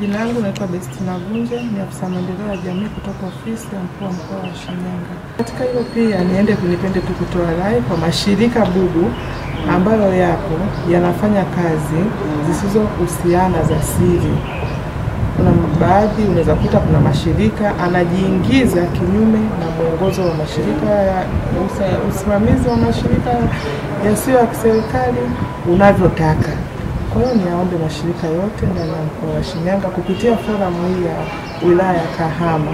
Jina langu naitwa Bestina Vunje, ni afisa maendeleo ya jamii kutoka ofisi ya mkuu wa mkoa wa Shinyanga. Katika hilo pia nipende tu kutoa rai kwa mashirika bubu ambayo yapo yanafanya kazi zisizohusiana za siri. Kuna baadhi unaweza kuta kuna mashirika anajiingiza kinyume na mwongozo wa mashirika ya usimamizi wa mashirika yasiyo ya kiserikali unavyotaka. Kwa hiyo niombe mashirika yote ndani ya mkoa wa Shinyanga kupitia forum hii ya wilaya ya Kahama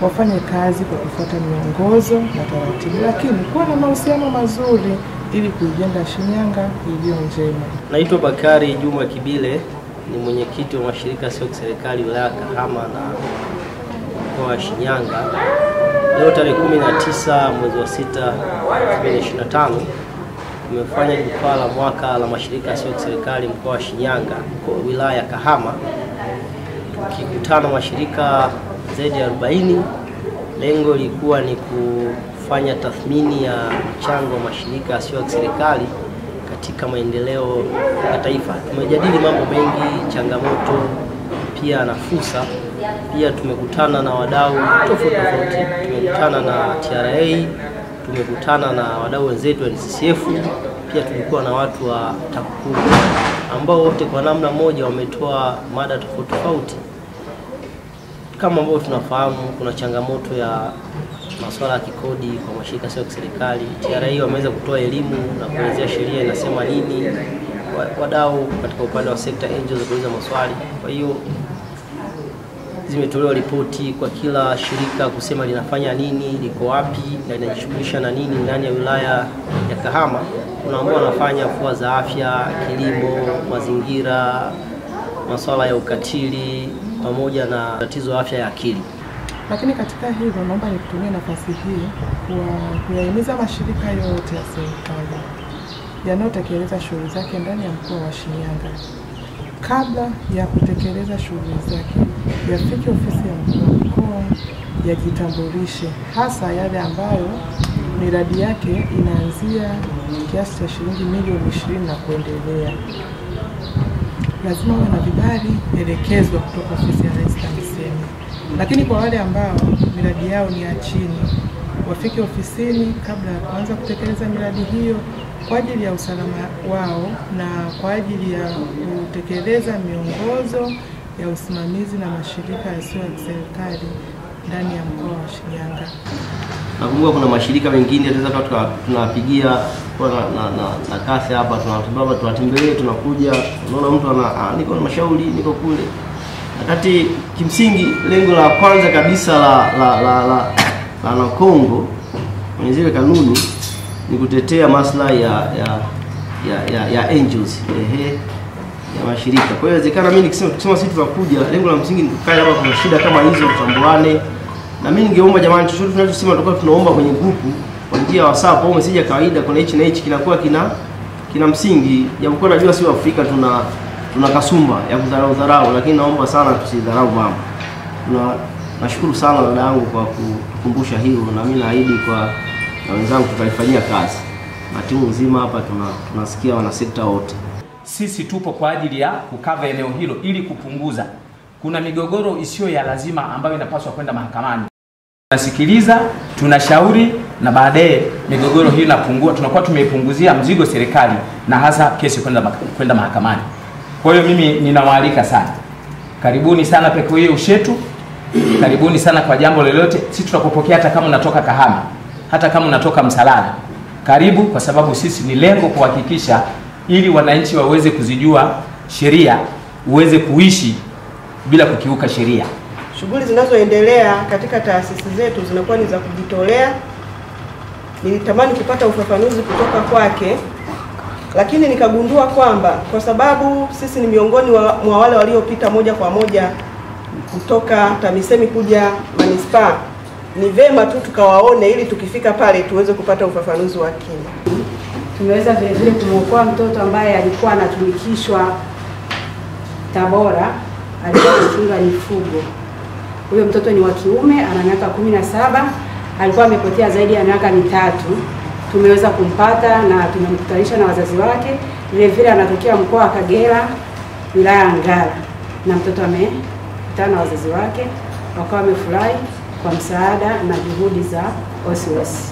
wafanye kazi kwa kufuata miongozo na taratibu, lakini kuwa na mahusiano mazuri ili kuijenga Shinyanga iliyo njema. Naitwa Bakari Juma Kibile, ni mwenyekiti wa mashirika sio kiserikali wilaya Kahama na mkoa wa Shinyanga. Leo tarehe 19 mwezi wa 6 2025 tumefanya jukwaa la mwaka la mashirika sio kiserikali mkoa wa Shinyanga kwa wilaya Kahama, tukikutana mashirika zaidi ya 40. Lengo lilikuwa ni kufanya tathmini ya mchango wa mashirika sio kiserikali katika maendeleo ya taifa. Tumejadili mambo mengi, changamoto pia na fursa. Pia tumekutana na wadau tofauti, tumekutana na TRA, tumekutana na wadau wenzetu wa NCCF, pia tulikuwa na watu wa TAKUKURU ambao wote kwa namna moja wametoa mada tofauti. Kama ambavyo tunafahamu kuna changamoto ya masuala ya kikodi kwa mashirika sio kiserikali. TRA wameweza kutoa elimu na kuelezea sheria inasema nini. Wadau katika upande wa sekta angels kuuliza maswali. Kwa hiyo zimetolewa ripoti kwa kila shirika kusema linafanya nini, liko wapi na linajishughulisha na nini ndani ya wilaya ya Kahama. Kuna ambao wanafanya afua za afya, kilimo, mazingira, masuala ya ukatili pamoja na tatizo la afya ya akili. Lakini katika hilo naomba nitumie nafasi hii kuwahimiza mashirika yote ya serikali yanayotekeleza shughuli zake ndani ya mkoa wa Shinyanga, kabla ya kutekeleza shughuli zake yafike ofisi ya mkuu wa mkoa, yajitambulishe, hasa yale ambayo miradi yake inaanzia kiasi cha shilingi milioni 20 na kuendelea. Lazima wawe na vibali elekezwa kutoka ofisi ya Rais TAMISEMI. Lakini kwa wale ambao miradi yao ni ya chini, wafike ofisini kabla ya kuanza kutekeleza miradi hiyo kwa ajili ya usalama wao na kwa ajili ya kutekeleza miongozo ya usimamizi na mashirika yasiyo ya kiserikali ndani ya mkoa wa Shinyanga. Nakumbuka kuna mashirika mengine tunaweza tunapigia kwa na kasi hapa, tunatembelee, tunakuja, unaona mtu niko na mashauri, niko kule. Wakati kimsingi lengo la kwanza kabisa la Kongo kwenye zile kanuni ni kutetea maslahi ya angels ya mashirika. Kwa hiyo inawezekana mimi nikisema sisi tunakuja, lengo la msingi ni kukaa hapa, kuna shida kama hizo tutambuane. Na mimi ningeomba jamani, chochote tunachosema tutakuwa tunaomba kwenye grupu kwa njia ya WhatsApp au message ya kawaida, kuna hichi na hichi kinakuwa kina msingi. Japokuwa najua sio Afrika tuna kasumba ya kudharau, lakini naomba sana tusidharau mambo. Nashukuru sana dada yangu kwa kukumbusha hilo, na mimi naahidi kwa wenzangu tutalifanyia kazi. Na timu nzima hapa tunasikia wana sekta wote. Sisi tupo kwa ajili ya kukava eneo hilo ili kupunguza. Kuna migogoro isiyo ya lazima ambayo inapaswa kwenda mahakamani. Tunasikiliza, tunashauri na baadaye migogoro hii inapungua, tunakuwa tumeipunguzia mzigo serikali na hasa kesi kwenda mahakamani. Kwa hiyo mimi ninawaalika sana. Karibuni sana peko hiyo Ushetu. Karibuni sana kwa jambo lolote. Sisi tutakupokea hata kama unatoka Kahama, hata kama unatoka Msalala. Karibu, kwa sababu sisi ni lengo kuhakikisha ili wananchi waweze kuzijua sheria, uweze kuishi bila kukiuka sheria. Shughuli zinazoendelea katika taasisi zetu zinakuwa ni za kujitolea. Nilitamani kupata ufafanuzi kutoka kwake, lakini nikagundua kwamba kwa sababu sisi ni miongoni mwa wale waliopita moja kwa moja kutoka TAMISEMI kuja manispaa, ni vema tu tukawaone ili tukifika pale tuweze kupata ufafanuzi wa kina. Tumeweza vile kumwokoa mtoto ambaye alikuwa anatumikishwa Tabora, alikuwa anachunga mifugo. Huyo mtoto ni wa kiume, ana miaka 17, alikuwa amepotea zaidi ya miaka 3. Tumeweza kumpata na tumemkutanisha na wazazi wake. Vile anatokea mkoa wa Kagera, wilaya Ngara, na mtoto kukutana na wazazi wake, wakawa wamefurahi kwa msaada na juhudi za OCS.